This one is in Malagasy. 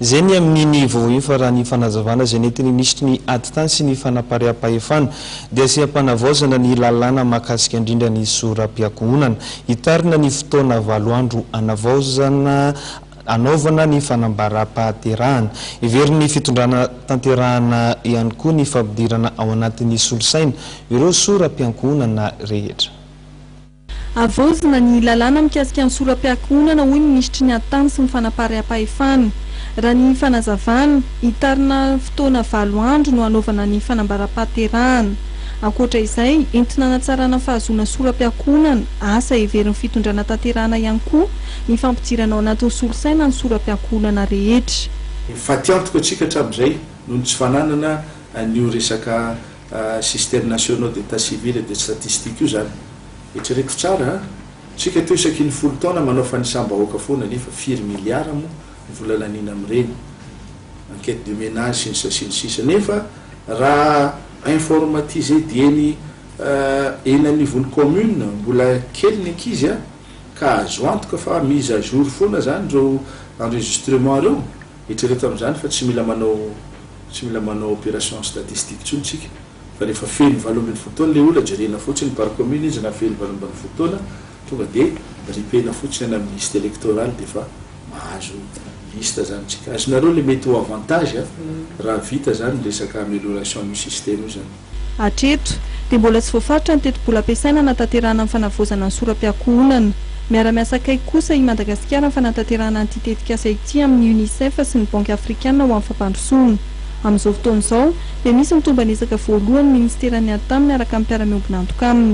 Zay ny amin'ny voavoa fa raha ny fanazavana zay netiny nisy ny ady tany sy ny fanapaream-pahefana dia asiam-panavaozana ny lalàna mahakasika indrindra ny soram-piangonana hitarina ny fotoana 7 andro anavaozana anaovana ny fanambaram-pahaterahana iverin'ny fitondrana tanterahana ihany koa ny fampidirana ao anatin'ny solosaina ireo soram-piangonana rehetra. Avaozana ny lalàna mikasika ny soram-piangonana hoy ny nisitry ny ady tany sy ny fanapaream-pahefana. Raha ny fanazavana hitarina fotoana 7 andro no anaovana ny fanambaram-pahaterahana. Ankoatra izay entina hanatsarana fahazoana soram-piangonana asa iverin'ny fitondrana tanterahana ihany koa ny fampidirana ao anatin'ny solosaina ny soram-piangonana rehetra. Fatiantoka antsika hatramin'izay noho ny tsy fananana ny resaka système national d'état civil et de statistique io zany. Eritrereto tsara tsika teo isaky ny 10 taona manao fanisambahoaka foana nefa 4 miliara moa volalaniana amin'ireny enquête de ménage sy ny sisa nefa raha informatisé dieny eny anivon'ny commune mbola kely ny ankizy ka azo antoka fa mise à jour foana zany reo enregistrement reo eritrereto amin'izany fa tsy mila manao opération statistique tsony tsika fa rehefa feno 7 fotoana le olona jerena fotsiny par commune izy na feno 7 fotoana tonga de ripena fotsiny amin'ny liste électorale de fa mahazo liste zany tsika azonareo le mety ho avantage raha vita zany resaka amélioration du système io zany. Hatreto dia mbola tsy voafaritra ny teti-bola ampiasaina nataterahana amin'ny fanavaozana ny soram-piangonana. Miara-miasa akaiky kosa i Madagasikara ny fanatanterahana an'ity tetikasa ity amin'ny UNICEF sy ny Banque Africaine ho amin'ny fampandrosoana. Amin'izao fotoana izao dia misy mitomba nisaka voalohany ministeran'ny ady tany miaraka amin'ny mpiara-miombona antoka aminy.